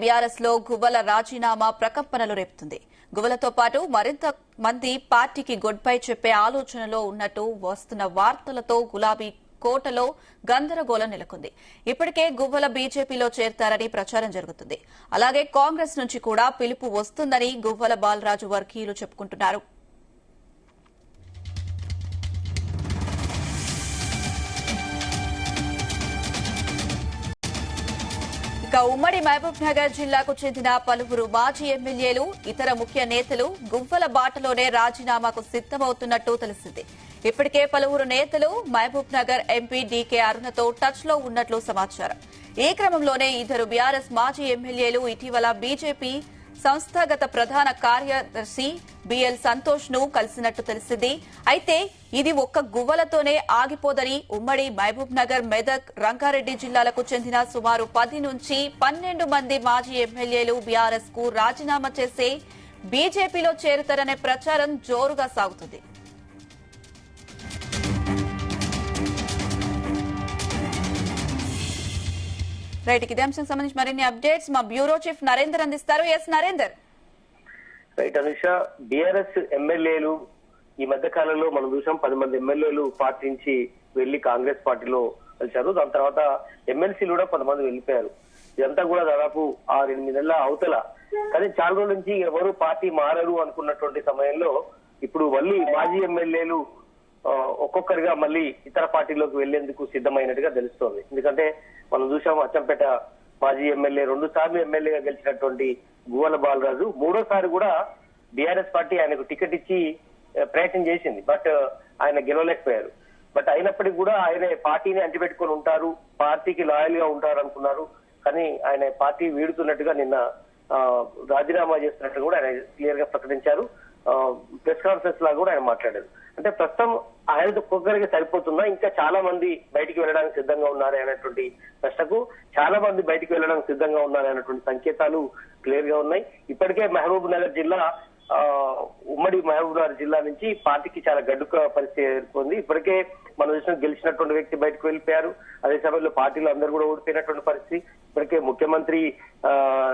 BRS లో గువ్వల రాజీనామా ప్రకంపనలు రేపుతుంది. గువ్వలతో పాటు మరింత మంది పార్టీకి గుడ్ బై చెప్పే ఆలోచనలో ఉన్నట్టు వస్తున్న వార్తలతో గులాబీ కోటలో గందరగోళం నెలకొంది. ఇప్పటికే గువ్వల బీజేపీలో చేరతారని ప్రచారం జరుగుతుంది. అలాగే కాంగ్రెస్ నుంచి కూడా పిలుపు వస్తుందని గువ్వల బాలరాజు వర్గీయులు చెప్పుకుంటున్నారు. ఇక ఉమ్మడి మహబూబ్ నగర్ జిల్లాకు చెందిన పలువురు మాజీ ఎమ్మెల్యేలు, ఇతర ముఖ్య నేతలు గువ్వల బాటలోనే రాజీనామాకు సిద్దమవుతున్నట్టు తెలిసింది. ఇప్పటికే పలువురు నేతలు మహబూబ్ నగర్ ఎంపీ డీకే అరుణతో టచ్ లో ఉన్నట్లు సమాచారం. ఈ క్రమంలోనే ఇద్దరు బీఆర్ఎస్ మాజీ ఎమ్మెల్యేలు ఇటీవల బీజేపీ సంస్థాగత ప్రధాన కార్యదర్శి బిఎల్ సంతోష్ ను కలిసినట్టు తెలిసింది. అయితే ఇది ఒక్క గువ్వలతోనే ఆగిపోదని ఉమ్మడి మహబూబ్ నగర్, మెదక్, రంగారెడ్డి జిల్లాలకు చెందిన సుమారు 10 నుంచి 12 మంది మాజీ ఎమ్మెల్యేలు బీఆర్ఎస్ కు రాజీనామా చేసి బీజేపీలో చేరుతారనే ప్రచారం జోరుగా సాగుతుంది. రైట్, ఇదే అంశం సంబంధించి మరిన్ని అప్డేట్స్ మా బ్యూరో చీఫ్ నరేందర్ అందిస్తారు. ఎస్ నరేందర్. రైట్ అనుష, బీఆర్ఎస్ ఎమ్మెల్యేలు ఈ మధ్య కాలంలో మనం చూసాం 10 మంది ఎమ్మెల్యేలు పార్టీ నుంచి వెళ్లి కాంగ్రెస్ పార్టీలో కలిశారు. దాని తర్వాత ఎమ్మెల్సీలు కూడా 10 మంది వెళ్లిపోయారు. ఇదంతా కూడా దాదాపు 6-8 నెలల అవతల. కానీ చాలా రోజుల నుంచి ఎవరు పార్టీ మారరు అనుకున్నటువంటి సమయంలో ఇప్పుడు మళ్ళీ మాజీ ఎమ్మెల్యేలు ఒక్కొక్కరిగా మళ్ళీ ఇతర పార్టీలోకి వెళ్లేందుకు సిద్ధమైనట్టుగా తెలుస్తోంది. ఎందుకంటే మనం చూసాము అచ్చంపేట మాజీ ఎమ్మెల్యే 2 సార్లు ఎమ్మెల్యేగా గెలిచినటువంటి గువ్వల బాలరాజు 3వ సారి కూడా బీఆర్ఎస్ పార్టీ ఆయనకు టికెట్ ఇచ్చి ప్రయత్నం చేసింది. బట్ ఆయన గెలవలేకపోయారు. బట్ అయినప్పటికీ కూడా ఆయన పార్టీని అంటిపెట్టుకుని ఉంటారు, పార్టీకి లాయల్ గా ఉంటారు అనుకున్నారు. కానీ ఆయన పార్టీ వీడుతున్నట్టుగా నిన్న రాజీనామా చేస్తున్నట్టు కూడా ఆయన క్లియర్ గా ప్రకటించారు. ప్రెస్ కాన్ఫరెన్స్ లాగా కూడా ఆయన మాట్లాడారు. అంటే ప్రస్తుతం ఆయనతో ఒక్కొక్కరికి సరిపోతుందా, ఇంకా చాలా మంది బయటికి వెళ్ళడానికి సిద్ధంగా ఉన్నారు అనేటువంటి ప్రశ్నకు చాలా మంది బయటికి వెళ్ళడానికి సిద్ధంగా ఉన్నారు అనేటువంటి సంకేతాలు క్లియర్ గా ఉన్నాయి. ఇప్పటికే మహబూబ్ నగర్ జిల్లా ఉమ్మడి మహబూబ్ నగర్ జిల్లా నుంచి పార్టీకి చాలా గడ్డుక పరిస్థితి ఏర్పడింది. ఇప్పటికే మన దేశం గెలిచినటువంటి వ్యక్తి బయటకు వెళ్ళిపోయారు. అదే సమయంలో పార్టీలో అందరూ కూడా ఓడిపోయినటువంటి పరిస్థితి. ఇప్పటికే ముఖ్యమంత్రి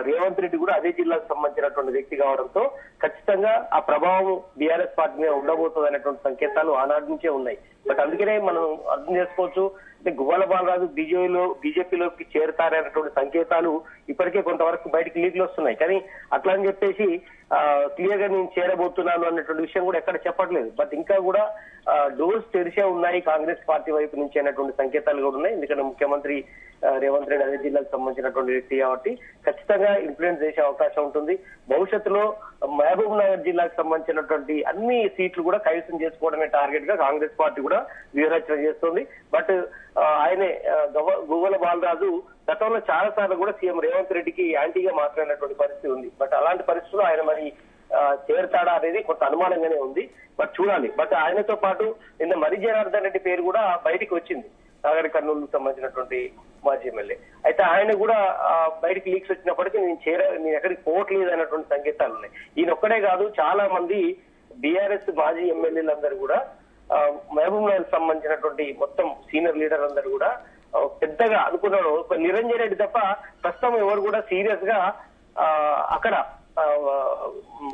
రేవంత్ రెడ్డి కూడా అదే జిల్లాకు సంబంధించినటువంటి వ్యక్తి కావడంతో ఖచ్చితంగా ఆ ప్రభావం బీఆర్ఎస్ పార్టీ మీద ఉండబోతుంది అనేటువంటి సంకేతాలు ఆనాటి నుంచే ఉన్నాయి. బట్ అందుకనే మనం అర్థం చేసుకోవచ్చు, అంటే గువ్వల బాలరాజు బీజేపీలోకి చేరుతారనేటువంటి సంకేతాలు ఇప్పటికే కొంతవరకు బయటికి లీక్లు వస్తున్నాయి. కానీ అట్లా అని చెప్పేసి క్లియర్ గా నేను చేరబోతున్నాను అన్నటువంటి విషయం కూడా ఎక్కడ చెప్పట్లేదు. బట్ ఇంకా కూడా డోర్స్ తెరిచే ఉన్నాయి కాంగ్రెస్ పార్టీ వైపు నుంచి అనేటువంటి సంకేతాలు కూడా ఉన్నాయి. ఎందుకంటే ముఖ్యమంత్రి రేవంత్ రెడ్డి అదే జిల్లాకు సంబంధించినటువంటి వ్యక్తి కాబట్టి ఖచ్చితంగా ఇన్ఫ్లుయెన్స్ చేసే అవకాశం ఉంటుంది. భవిష్యత్తులో మహబూబ్ నగర్ జిల్లాకు సంబంధించినటువంటి అన్ని సీట్లు కూడా కైవసం చేసుకోవడమే టార్గెట్ గా కాంగ్రెస్ పార్టీ కూడా వ్యూహరచన చేస్తుంది. బట్ ఆయనే గువ్వల బాలరాజు గతంలో చాలా సార్లు కూడా సీఎం రేవంత్ రెడ్డికి యాంటీగా మాట్లాడినటువంటి పరిస్థితి ఉంది. బట్ అలాంటి పరిస్థితుల్లో ఆయన మరి చేరుతాడా అనేది కొంత అనుమానంగానే ఉంది. బట్ చూడాలి. బట్ ఆయనతో పాటు నిన్న మరి జనార్దన్ రెడ్డి పేరు కూడా బయటికి వచ్చింది, నాగర్ కర్నూలుకు సంబంధించినటువంటి మాజీ ఎమ్మెల్యే. అయితే ఆయన కూడా బయటికి లీక్స్ వచ్చినప్పటికీ నేను ఎక్కడికి పోవట్లేదు అనేటువంటి సంకేతాలు ఉన్నాయి. ఈయన ఒక్కడే కాదు, చాలా మంది బీఆర్ఎస్ మాజీ ఎమ్మెల్యేలందరూ కూడా మహబూబ్ నగర్ సంబంధించినటువంటి మొత్తం సీనియర్ లీడర్ అందరూ కూడా పెద్దగా అనుకున్నాడు. నిరంజన్ రెడ్డి తప్ప ప్రస్తుతం ఎవరు కూడా సీరియస్ గా అక్కడ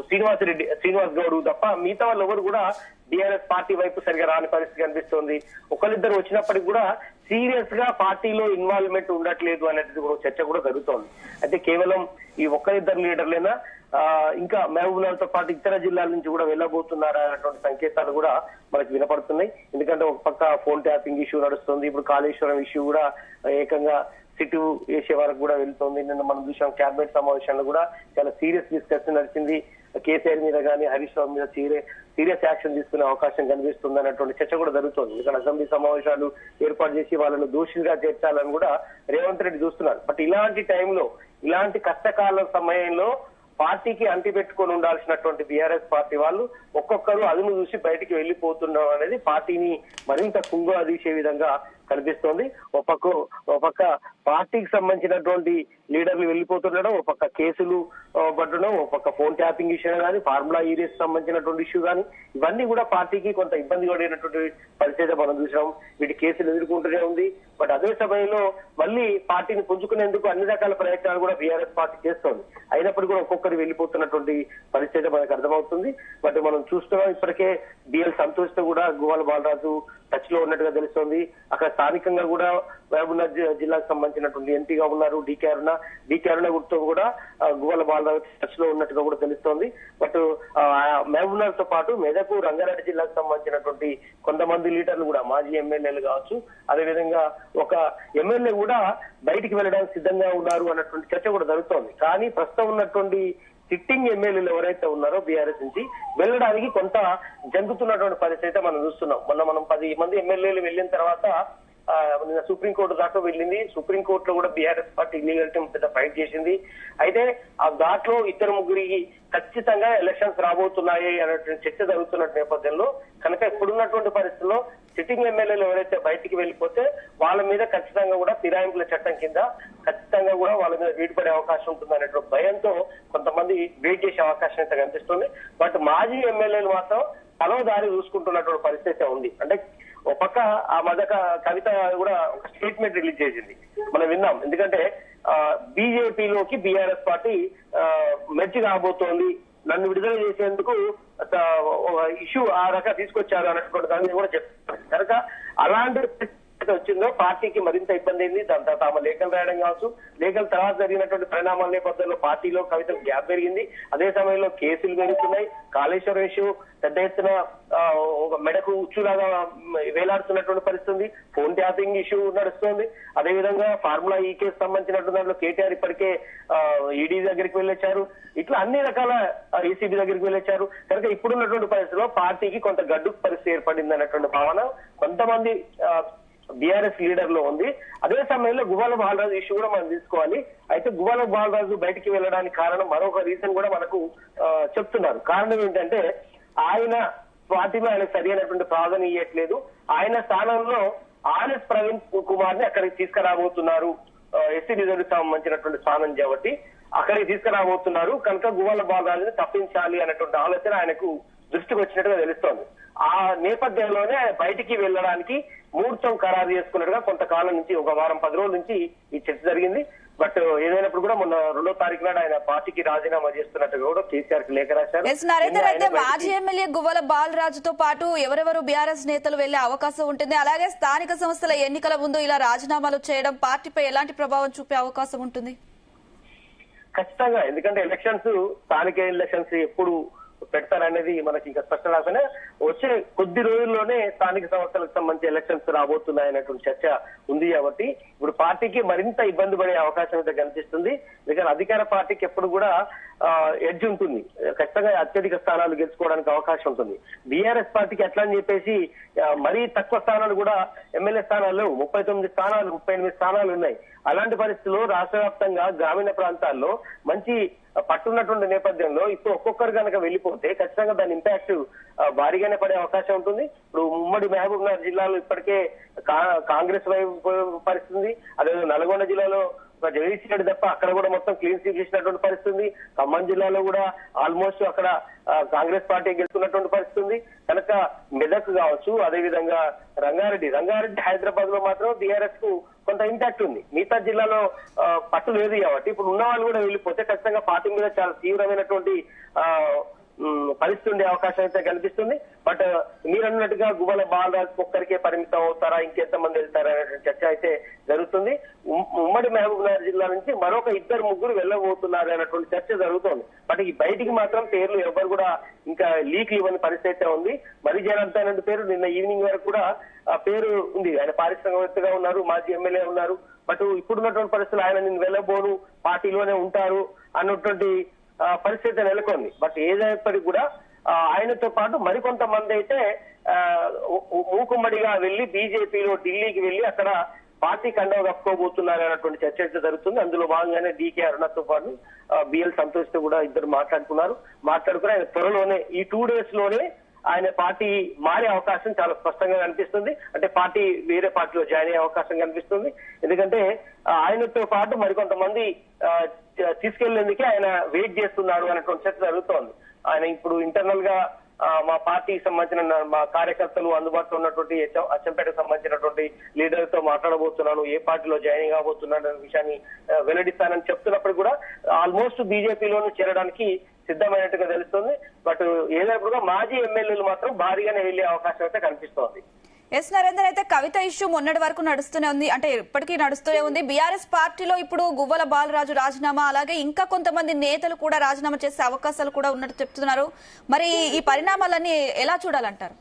శ్రీనివాస్ గౌడ్ తప్ప మిగతా వాళ్ళు ఎవరు కూడా బీఆర్ఎస్ పార్టీ వైపు సరిగా రాని పరిస్థితి కనిపిస్తోంది. ఒకరిద్దరు వచ్చినప్పటికి కూడా సీరియస్ గా పార్టీలో ఇన్వాల్వ్మెంట్ ఉండట్లేదు అనేది కూడా చర్చ కూడా జరుగుతోంది. అయితే కేవలం ఈ ఒక్కరిద్దరు లీడర్లేనా ఇంకా మహబూబ్ నగర్ తో పాటు ఇతర జిల్లాల నుంచి కూడా వెళ్ళబోతున్నారా అన్నటువంటి సంకేతాలు కూడా మనకు వినపడుతున్నాయి. ఎందుకంటే ఒక పక్క ఫోన్ ట్యాపింగ్ ఇష్యూ నడుస్తుంది. ఇప్పుడు కాళేశ్వరం ఇష్యూ కూడా ఏకంగా సిట్టు వేసే వరకు కూడా వెళ్తోంది. నిన్న మనం చూసాం క్యాబినెట్ సమావేశంలో కూడా చాలా సీరియస్ డిస్కషన్ నడిచింది. కేసీఆర్ మీద కానీ హరీష్ రావు మీద సీరియస్ యాక్షన్ తీసుకునే అవకాశం కనిపిస్తుంది అన్నటువంటి చర్చ కూడా జరుగుతోంది. ఎందుకంటే అసెంబ్లీ సమావేశాలు ఏర్పాటు చేసి వాళ్ళను దోషులుగా చేర్చాలని కూడా రేవంత్ రెడ్డి చూస్తున్నారు. బట్ ఇలాంటి టైంలో, ఇలాంటి కష్టకాల సమయంలో పార్టీకి అంటిపెట్టుకొని ఉండాల్సినటువంటి బీఆర్ఎస్ పార్టీ వాళ్ళు ఒక్కొక్కరు అదును చూసి బయటికి వెళ్లిపోతుండడం అనేది పార్టీని మరింత కుంగుదీసే విధంగా కనిపిస్తోంది. ఒక పక్క పార్టీకి సంబంధించినటువంటి లీడర్లు వెళ్ళిపోతుండడం, ఒక పక్క కేసులు పట్టడం, ఒక పక్క ఫోన్ ట్యాపింగ్ ఇష్యూ కానీ, ఫార్ములా ఈరియస్ సంబంధించినటువంటి ఇష్యూ కానీ, ఇవన్నీ కూడా పార్టీకి కొంత ఇబ్బంది పడినటువంటి పరిస్థితి మనం చూసాం. వీటి కేసులు ఎదుర్కొంటూనే ఉంది. బట్ అదే సమయంలో మళ్ళీ పార్టీని పుంజుకునేందుకు అన్ని రకాల ప్రయత్నాలు కూడా బీఆర్ఎస్ పార్టీ చేస్తోంది. అయినప్పుడు కూడా ఒక్కొక్కరు వెళ్ళిపోతున్నటువంటి పరిస్థితి మనకు అర్థమవుతుంది. బట్ మనం చూస్తున్నాం ఇప్పటికే బిఎల్ సంతోష్ తో కూడా గువ్వల బాలరాజు టచ్ లో ఉన్నట్టుగా తెలుస్తోంది. అక్కడ స్థానికంగా కూడా మహబూబ్నగర్ జిల్లాకు సంబంధించినటువంటి ఎంపీగా ఉన్నారు డీకే అరుణ గుర్తు కూడా గువ్వల బాలరాజు టచ్ లో ఉన్నట్టుగా కూడా తెలుస్తోంది. బట్ మహబూబ్నగర్ తో పాటు మెదక్, రంగారెడ్డి జిల్లాకు సంబంధించినటువంటి కొంతమంది లీడర్లు కూడా మాజీ ఎమ్మెల్యేలు కావచ్చు, అదేవిధంగా ఒక ఎమ్మెల్యే కూడా బయటికి వెళ్ళడానికి సిద్ధంగా ఉన్నారు అన్నటువంటి చర్చ కూడా జరుగుతోంది. కానీ ప్రస్తుతం ఉన్నటువంటి సిట్టింగ్ ఎమ్మెల్యేలు ఎవరైతే ఉన్నారో బీఆర్ఎస్ నుంచి వెళ్ళడానికి కొంత జంగుతున్నటువంటి పరిస్థితి మనం చూస్తున్నాం. మనం 10 మంది ఎమ్మెల్యేలు వెళ్ళిన తర్వాత నిన్న సుప్రీంకోర్టు దాకా వెళ్ళింది. సుప్రీంకోర్టులో కూడా బీఆర్ఎస్ పార్టీ లీగల్ టీం పెద్ద ఫైట్ చేసింది. అయితే ఆ దాంట్లో 2-3 ఖచ్చితంగా ఎలక్షన్స్ రాబోతున్నాయి అనేటువంటి చర్చ జరుగుతున్న నేపథ్యంలో కనుక ఇప్పుడున్నటువంటి పరిస్థితుల్లో సిట్టింగ్ ఎమ్మెల్యేలు ఎవరైతే బయటికి వెళ్ళిపోతే వాళ్ళ మీద ఖచ్చితంగా కూడా ఫిరాయింపుల చట్టం కింద ఖచ్చితంగా కూడా వాళ్ళ మీద వీడిపడే అవకాశం ఉంటుంది అనేటువంటి భయంతో కొంతమంది వెయిట్ చేసే అవకాశం అయితే కనిపిస్తుంది. బట్ మాజీ ఎమ్మెల్యేలు మాత్రం తలో దారి చూసుకుంటున్నటువంటి పరిస్థితి ఉంది. అంటే ఒక పక్క ఆ మధ్య కవిత కూడా ఒక స్టేట్మెంట్ రిలీజ్ చేసింది, మనం విన్నాం. ఎందుకంటే బీజేపీలోకి బీఆర్ఎస్ పార్టీ మెర్జ్ కాబోతోంది, నన్ను విడుదల చేసేందుకు ఇష్యూ ఆ రకంగా తీసుకొచ్చారు అన్నటువంటి దాన్ని కూడా చెప్తారు. కనుక అలాంటి వచ్చిందో పార్టీకి మరింత ఇబ్బంది అయింది. దాని తర్వాత ఆమె లేఖలు రాయడం కావచ్చు, లేఖల తర్వాత జరిగినటువంటి పరిణామాల నేపథ్యంలో పార్టీలో కవితకు గ్యాప్ పెరిగింది. అదే సమయంలో కేసులు పెరుగుతున్నాయి. కాళేశ్వరం ఇష్యూ పెద్ద ఎత్తున ఒక మెడకు ఉచ్చులాగా వేలాడుతున్నటువంటి పరిస్థితి. ఫోన్ ట్యాపింగ్ ఇష్యూ నడుస్తుంది. అదేవిధంగా ఫార్ములా ఈ కేసు సంబంధించినటువంటి దాంట్లో కేటీఆర్ ఇప్పటికే ఈడీ దగ్గరికి వెళ్ళొచ్చారు. ఇట్లా అన్ని రకాల ఏసీబీ దగ్గరికి వెళ్ళొచ్చారు. కనుక ఇప్పుడున్నటువంటి పరిస్థితిలో పార్టీకి కొంత గడ్డు పరిస్థితి ఏర్పడింది అన్నటువంటి భావన కొంతమంది బీఆర్ఎస్ లీడర్ లో ఉంది. అదే సమయంలో గువ్వల బాలరాజు ఇష్యూ కూడా మనం తీసుకోవాలి. అయితే గువ్వల బాలరాజు బయటికి వెళ్ళడానికి కారణం మరొక రీజన్ కూడా మనకు చెప్తున్నారు. కారణం ఏంటంటే ఆయన పార్టీలో ఆయన సరి అయినటువంటి ప్రాధాన్యం ఇవ్వట్లేదు. ఆయన స్థానంలో ఆర్ఎస్ ప్రవీణ్ కుమార్ ని అక్కడికి తీసుకురాబోతున్నారు. ఎస్సీ రిజర్వ్ సంబంధించినటువంటి స్థానం కాబట్టి అక్కడికి తీసుకురాబోతున్నారు. కనుక గువ్వల బాలరాజుని తప్పించాలి అనేటువంటి ఆలోచన ఆయనకు దృష్టికి వచ్చినట్టుగా తెలుస్తోంది. ఆ నేపథ్యంలోనే ఆయన బయటికి వెళ్ళడానికి ముహూర్తం ఖరారు చేసుకున్నట్టుగా కొంతకాలం నుంచి, ఒక వారం 10 రోజుల నుంచి ఈ చర్చ జరిగింది. బట్ ఏదైనప్పుడు కూడా మొన్న 2వ తారీఖు నాడు ఆయన పార్టీకి రాజీనామా చేస్తున్నట్టుగా కూడా కేసీఆర్ కి లేఖ రాశారు. అయితే మాజీ ఎమ్మెల్యే గువ్వల బాలరాజుతో పాటు ఎవరెవరు బీఆర్ఎస్ నేతలు వెళ్లే అవకాశం ఉంటుంది? అలాగే స్థానిక సంస్థల ఎన్నికల ముందు ఇలా రాజీనామాలు చేయడం పార్టీపై ఎలాంటి ప్రభావం చూపే అవకాశం ఉంటుంది? ఖచ్చితంగా, ఎందుకంటే స్థానిక ఎలక్షన్స్ ఎప్పుడు పెడతారనేది మనకి ఇంకా స్పష్టం రాకనే వచ్చే కొద్ది రోజుల్లోనే స్థానిక సంస్థలకు సంబంధించి ఎలక్షన్స్ రాబోతున్నాయనేటువంటి చర్చ ఉంది. కాబట్టి ఇప్పుడు పార్టీకి మరింత ఇబ్బంది పడే అవకాశం అయితే కనిపిస్తుంది. ఎందుకంటే అధికార పార్టీకి ఎప్పుడు కూడా ఎడ్జ్ ఉంటుంది, ఖచ్చితంగా అత్యధిక స్థానాలు గెలుచుకోవడానికి అవకాశం ఉంటుంది. బీఆర్ఎస్ పార్టీకి ఎట్లా అని చెప్పేసి మరీ తక్కువ స్థానాలు కూడా ఎమ్మెల్యే స్థానాలు 39 స్థానాలు 38 స్థానాలు ఉన్నాయి. అలాంటి పరిస్థితుల్లో రాష్ట్ర వ్యాప్తంగా గ్రామీణ ప్రాంతాల్లో మంచి పట్టున్నటువంటి నేపథ్యంలో ఇప్పుడు ఒక్కొక్కరు కనుక వెళ్ళిపోతే ఖచ్చితంగా దాని ఇంపాక్ట్ భారీగానే పడే అవకాశం ఉంటుంది. ఇప్పుడు ఉమ్మడి మహబూబ్నగర్ జిల్లాలో ఇప్పటికే కాంగ్రెస్ వైపు పరిస్థితి, అదే నల్గొండ జిల్లాలో జగదీష్ రెడ్డి తప్ప అక్కడ కూడా మొత్తం క్లీన్ స్వీప్ చేసినటువంటి పరిస్థితి. ఖమ్మం జిల్లాలో కూడా ఆల్మోస్ట్ అక్కడ కాంగ్రెస్ పార్టీ గెలుస్తున్నటువంటి పరిస్థితి. కనుక మెదక్ కావచ్చు, అదేవిధంగా రంగారెడ్డి హైదరాబాద్ లో మాత్రం బీఆర్ఎస్ కు కొంత ఇంపాక్ట్ ఉంది. మిగతా జిల్లాలో పట్టు లేదు కాబట్టి ఇప్పుడు ఉన్న వాళ్ళు కూడా వెళ్ళిపోతే ఖచ్చితంగా పార్టీ మీద చాలా తీవ్రమైనటువంటి పరిస్థితి ఉండే అవకాశం అయితే కనిపిస్తుంది. బట్ మీరు అన్నట్టుగా గువ్వల బాలరాజు ఒక్కరికే పరిమితం అవుతారా, ఇంకెంతమంది వెళ్తారా అనే చర్చ అయితే జరుగుతుంది. ఉమ్మడి మహబూబ్నగర్ జిల్లా నుంచి మరొక 2-3 వెళ్ళబోతున్నారు అన్నటువంటి చర్చ జరుగుతోంది. బట్ ఈ బయటికి మాత్రం పేర్లు ఎవరు కూడా ఇంకా లీక్ ఇవ్వని పరిస్థితి అయితే ఉంది. మరి జనంతైన పేరు నిన్న ఈవినింగ్ వరకు కూడా పేరు ఉంది. ఆయన పారిశ్రామికవేత్తగా ఉన్నారు, మాజీ ఎమ్మెల్యే ఉన్నారు. బట్ ఇప్పుడున్నటువంటి పరిస్థితులు ఆయన నేను వెళ్ళబోను, పార్టీలోనే ఉంటారు అన్నటువంటి పరిస్థితి నెలకొంది. బట్ ఏదైనప్పటికీ కూడా ఆయనతో పాటు మరికొంతమంది అయితే మూకుమ్మడిగా వెళ్లి బీజేపీలో ఢిల్లీకి వెళ్లి అక్కడ పార్టీ కండవ కప్పుకోబోతున్నారు అన్నటువంటి చర్చ అయితే జరుగుతుంది. అందులో భాగంగానే డీకే అరుణతో పాటు బిఎల్ సంతోష్ తో కూడా ఇద్దరు మాట్లాడుకుని ఆయన త్వరలోనే ఈ 2 days లోనే ఆయన పార్టీ మారే అవకాశం చాలా స్పష్టంగా కనిపిస్తుంది. అంటే పార్టీ వేరే పార్టీలో జాయిన్ అయ్యే అవకాశం కనిపిస్తుంది. ఎందుకంటే ఆయనతో పాటు మరికొంతమంది తీసుకెళ్లేందుకే ఆయన వెయిట్ చేస్తున్నాడు అనేటువంటి చర్చ జరుగుతోంది. ఆయన ఇప్పుడు ఇంటర్నల్ గా మా పార్టీకి సంబంధించిన మా కార్యకర్తలు అందుబాటులో ఉన్నటువంటి అచ్చంపేటకు సంబంధించినటువంటి లీడర్ తో మాట్లాడబోతున్నాను, ఏ పార్టీలో జాయిన్ కాబోతున్నాడు అనే విషయాన్ని వెల్లడిస్తానని చెప్తున్నప్పుడు కూడా ఆల్మోస్ట్ బీజేపీలోనూ చేరడానికి సిద్ధమైనట్టుగా తెలుస్తుంది. బట్ ఏదైనా మాజీ ఎమ్మెల్యేలు మాత్రం భారీగానే వెళ్లే అవకాశం అయితే కనిపిస్తోంది. ఎస్ నరేందర్, అయితే కవిత ఇష్యూ మొన్నటి వరకు నడుస్తూనే ఉంది, అంటే ఇప్పటికీ నడుస్తూనే ఉంది. బీఆర్ఎస్ పార్టీలో ఇప్పుడు గువ్వల బాలరాజు రాజీనామా, అలాగే ఇంకా కొంతమంది నేతలు కూడా రాజీనామా చేసే అవకాశాలు కూడా ఉన్నట్టు చెప్తున్నారు. మరి ఈ పరిణామాలన్నీ ఎలా చూడాలంటారు?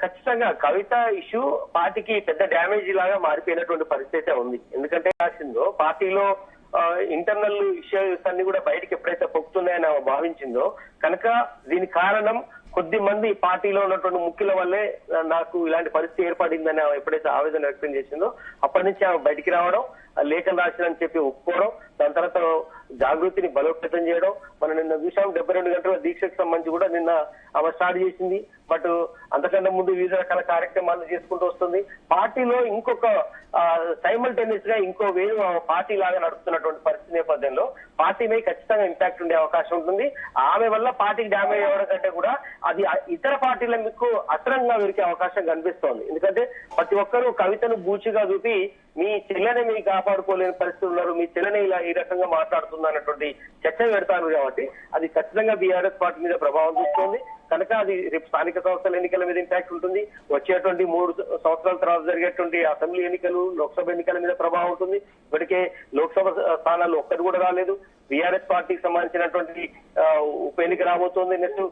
ఖచ్చితంగా కవిత ఇష్యూ పార్టీకి పెద్ద డ్యామేజ్ లాగా మారిపోయినటువంటి పరిస్థితి ఉంది. ఎందుకంటే రాసిందో పార్టీలో ఇంటర్నల్ ఇష్యూస్ అన్ని కూడా బయటకు ఎప్పుడైతే పొక్కుతున్నాయని భావించిందో కనుక దీని కారణం కొద్ది మంది పార్టీలో ఉన్నటువంటి ముఖ్యుల వల్లే నాకు ఇలాంటి పరిస్థితి ఏర్పడిందని ఎప్పుడైతే ఆవేదన వ్యక్తం చేసిందో అప్పటి నుంచి ఆమె బయటికి రావడం, లేఖలు రాసిందని చెప్పి ఒప్పుకోవడం, దాని తర్వాత జాగృతిని బలోపేతం చేయడం. మనం నిన్న చూసాం 72 గంటల దీక్షకు సంబంధించి కూడా నిన్న ఆమె స్టార్ట్ చేసింది. బట్ అంతకంటే ముందు వివిధ రకాల కార్యక్రమాలు చేసుకుంటూ వస్తుంది. పార్టీలో ఇంకొక సైమల్టేనియస్ గా ఇంకో వేరు పార్టీ లాగా నడుస్తున్నటువంటి పరిస్థితి నేపథ్యంలో పార్టీ మీద ఖచ్చితంగా ఇంపాక్ట్ ఉండే అవకాశం ఉంటుంది. ఆమె వల్ల పార్టీకి డ్యామేజ్ అవ్వడం కంటే కూడా అది ఇతర పార్టీల మీకు అస్త్రంగా దొరికే అవకాశం కనిపిస్తోంది. ఎందుకంటే ప్రతి ఒక్కరూ కవితను బూచిగా చూపి మీ చెల్లెని మీరు కాపాడుకోలేని పరిస్థితులు ఉన్నారు, మీ చెల్లెని ఇలా ఈ రకంగా మాట్లాడుతుంది అన్నటువంటి చర్చ పెడతారు. కాబట్టి అది ఖచ్చితంగా బీఆర్ఎస్ పార్టీ మీద ప్రభావం చూస్తుంది. కనుక అది రేపు స్థానిక సంస్థల ఎన్నికల మీద ఇంపాక్ట్ ఉంటుంది. వచ్చేటువంటి 3 సంవత్సరాల తర్వాత జరిగేటువంటి అసెంబ్లీ ఎన్నికలు, లోక్సభ ఎన్నికల మీద ప్రభావం ఉంటుంది. ఇప్పటికే లోక్సభ స్థానాలు ఒక్కటి కూడా రాలేదు. బీఆర్ఎస్ పార్టీకి సంబంధించినటువంటి ఉప ఎన్నిక రాబోతోంది. నెక్స్ట్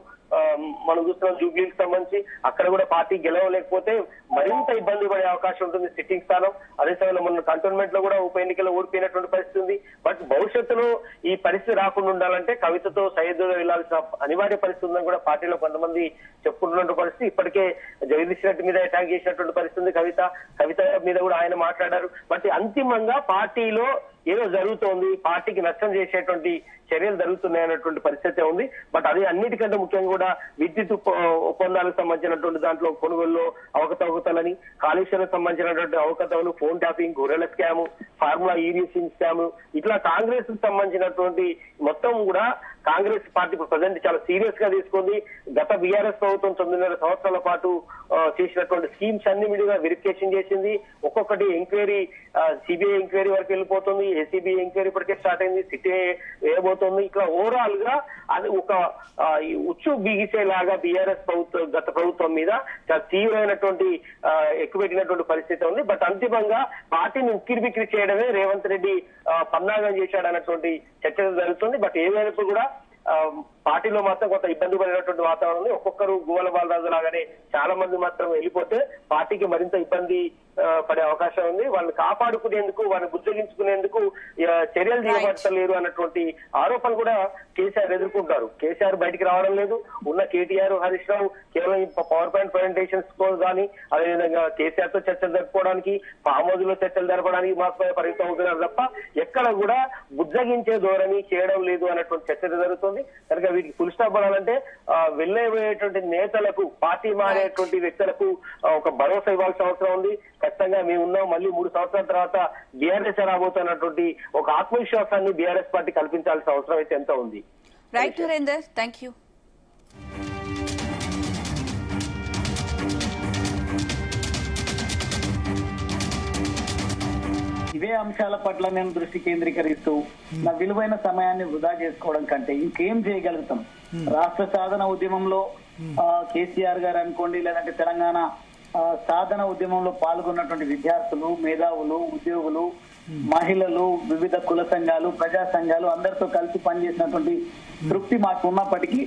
మనం చూస్తున్నాం జూబ్లీకి సంబంధించి అక్కడ కూడా పార్టీ గెలవలేకపోతే మరింత ఇబ్బంది పడే అవకాశం ఉంటుంది సిట్టింగ్ స్థానం. అదే సమయంలో మొన్న కంటోన్మెంట్ లో కూడా ఉప ఎన్నికల్లో ఓడిపోయినటువంటి పరిస్థితి ఉంది. బట్ భవిష్యత్తులో ఈ పరిస్థితి రాకుండా ఉండాలంటే కవితతో సయ్యద్దులో వెళ్లాల్సిన అనివార్య పరిస్థితి ఉందని కూడా పార్టీలో కొంతమంది చెప్పుకుంటున్నటువంటి పరిస్థితి. ఇప్పటికే జగదీష్ రెడ్డి మీద అటాక్ చేసినటువంటి పరిస్థితి ఉంది. కవిత మీద కూడా ఆయన మాట్లాడారు. బట్ అంతిమంగా పార్టీలో ఏదో జరుగుతోంది, పార్టీకి నష్టం చేసేటువంటి చర్యలు జరుగుతున్నాయన్నటువంటి పరిస్థితి ఉంది. బట్ అది అన్నిటికంటే ముఖ్యంగా కూడా విద్యుత్ ఒప్పందాలకు సంబంధించినటువంటి దాంట్లో కొనుగోలులో అవకతవకతలని, కాళేశ్వరం సంబంధించినటువంటి అవకతవలు, ఫోన్ ట్యాపింగ్, గొర్రెల స్కామ్, ఫార్ములా ఈరియసింగ్ స్కామ్, ఇట్లా కాంగ్రెస్ కు సంబంధించినటువంటి మొత్తం కూడా కాంగ్రెస్ పార్టీ ప్రజెంట్ చాలా సీరియస్ గా తీసుకుంది. గత బీఆర్ఎస్ ప్రభుత్వం 9.5 సంవత్సరాల పాటు చేసినటువంటి స్కీమ్స్ అన్ని మీదుగా వెరిఫికేషన్ చేసింది. ఒక్కొక్కటి ఎంక్వైరీ, సిబిఐ ఎంక్వైరీ వరకు వెళ్ళిపోతుంది. ఏసీబీ ఎంక్వైరీ ఇప్పటికే స్టార్ట్ అయింది, సిటీ వేయబోతోంది. ఇట్లా ఓవరాల్ గా అది ఒక ఉచ్చు బిగిసేలాగా బీఆర్ఎస్ ప్రభుత్వం గత ప్రభుత్వం మీద చాలా తీవ్రమైనటువంటి ఎక్కుపెట్టినటువంటి పరిస్థితి ఉంది. బట్ అంతిమంగా పార్టీని ఉక్కిరిబిక్కిరి చేయడమే రేవంత్ రెడ్డి పన్నాగం చేశాడన్నటువంటి చర్చ జరుగుతుంది. బట్ ఏదైనప్పుడు కూడా పార్టీలో మాత్రం కొంత ఇబ్బంది పడినటువంటి వాతావరణం ఉంది. ఒక్కొక్కరు గువ్వల బాలరాజు లాగానే చాలా మంది మాత్రం వెళ్ళిపోతే పార్టీకి మరింత ఇబ్బంది పడే అవకాశం ఉంది. వాళ్ళని కాపాడుకునేందుకు, వాళ్ళని బుజ్జగించుకునేందుకు చర్యలు తీయబడతలేరు అన్నటువంటి ఆరోపణలు కూడా కేసీఆర్ ఎదుర్కొంటారు. కేసీఆర్ బయటికి రావడం లేదు. ఉన్న కేటీఆర్, హరీష్ రావు కేవలం పవర్ పాయింట్ ప్రజెంటేషన్స్ కానీ అదేవిధంగా కేసీఆర్ తో చర్చలు జరుపుకోవడానికి, ఫామ్ హౌస్ లో చర్చలు జరపడానికి మాత్రమే పరిమితం అవుతున్నారు తప్ప ఎక్కడ కూడా బుజ్జగించే ధోరణి చేయడం లేదు అన్నటువంటి చర్చ జరుగుతుంది. కనుక వీటికి ఫుల్ స్టాప్ పడాలంటే వెళ్ళబోయేటువంటి నేతలకు, పార్టీ మారేటువంటి వ్యక్తులకు ఒక భరోసా ఇవ్వాల్సిన అవసరం ఉంది. ఖచ్చితంగా మేము ఉన్నాం, మళ్ళీ 3 సంవత్సరాల తర్వాత బీఆర్ఎస్ రాబోతున్నటువంటి ఒక ఆత్మవిశ్వాసాన్ని బీఆర్ఎస్ పార్టీ కల్పించాల్సిన అవసరం అయితే ఎంత ఉంది. Right Narender, thank you. ఇవే అంశాల పట్ల నేను దృష్టి కేంద్రీకరిస్తూ నా విలువైన సమయాన్ని వృధా చేసుకోవడం కంటే ఇంకేం చేయగలుగుతాం? రాష్ట్ర సాధన ఉద్యమంలో కేసీఆర్ గారు అనుకోండి, లేదంటే తెలంగాణ సాధన ఉద్యమంలో పాల్గొన్నటువంటి విద్యార్థులు, మేధావులు, ఉద్యోగులు, మహిళలు, వివిధ కుల సంఘాలు, ప్రజా సంఘాలు అందరితో కలిసి పనిచేసినటువంటి తృప్తి మాకు ఉన్నప్పటికీ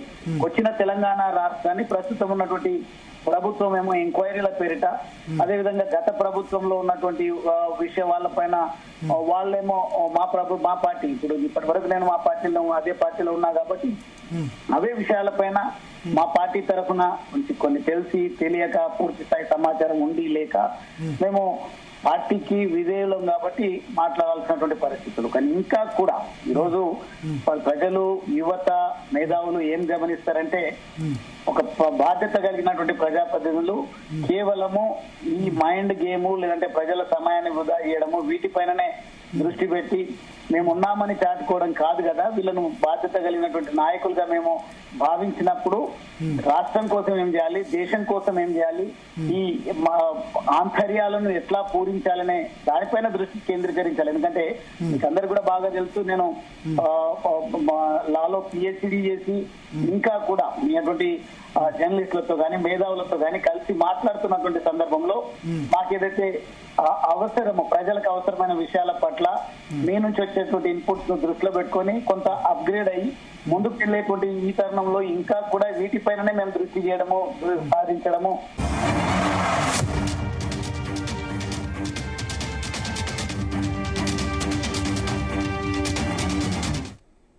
వచ్చిన తెలంగాణ రాష్ట్రాన్ని ప్రస్తుతం ఉన్నటువంటి ప్రభుత్వం ఏమో ఎంక్వైరీల పేరిట, అదేవిధంగా గత ప్రభుత్వంలో ఉన్నటువంటి వాళ్ళపైన వాళ్ళేమో మా పార్టీ ఇప్పుడు ఇప్పటి వరకు నేను మా పార్టీలో అదే పార్టీలో ఉన్నా కాబట్టి అవే విషయాలపైన మా పార్టీ తరఫున కొన్ని తెలిసి తెలియక పూర్తి స్థాయి సమాచారం ఉండి లేక మేము పార్టీకి విధేయులం కాబట్టి మాట్లాడాల్సినటువంటి పరిస్థితులు. కానీ ఇంకా కూడా ఈరోజు ప్రజలు, యువత, మేధావులు ఏం గమనిస్తారంటే ఒక బాధ్యత కలిగినటువంటి ప్రజాప్రతినిధులు కేవలము ఈ మైండ్ గేమ్ లేదంటే ప్రజల సమయాన్ని వృధా చేయడము వీటిపైననే దృష్టి పెట్టి మేము ఉన్నామని చాటుకోవడం కాదు కదా. వీళ్ళను బాధ్యత కలిగినటువంటి నాయకులుగా మేము భావించినప్పుడు రాష్ట్రం కోసం ఏం చేయాలి, దేశం కోసం ఏం చేయాలి, ఈ ఆంతర్యాలను ఎట్లా పూరించాలనే దానిపైన దృష్టి కేంద్రీకరించాలి. ఎందుకంటే మీకు అందరు కూడా బాగా తెలుసు, నేను లాలో పిహెచ్డి చేసి ఇంకా కూడా మీ అటువంటి జర్నలిస్టులతో కానీ మేధావులతో కానీ కలిసి మాట్లాడుతున్నటువంటి సందర్భంలో మాకేదైతే అవసరము, ప్రజలకు అవసరమైన విషయాల పట్ల మీ నుంచి వచ్చేటువంటి ఇన్పుట్స్ ను దృష్టిలో పెట్టుకొని కొంత అప్గ్రేడ్ అయ్యి ముందుకు వెళ్ళేటువంటి ఈ తరుణంలో ఇంకా కూడా వీటిపైననే మేము దృష్టి చేయడము, సాధించడము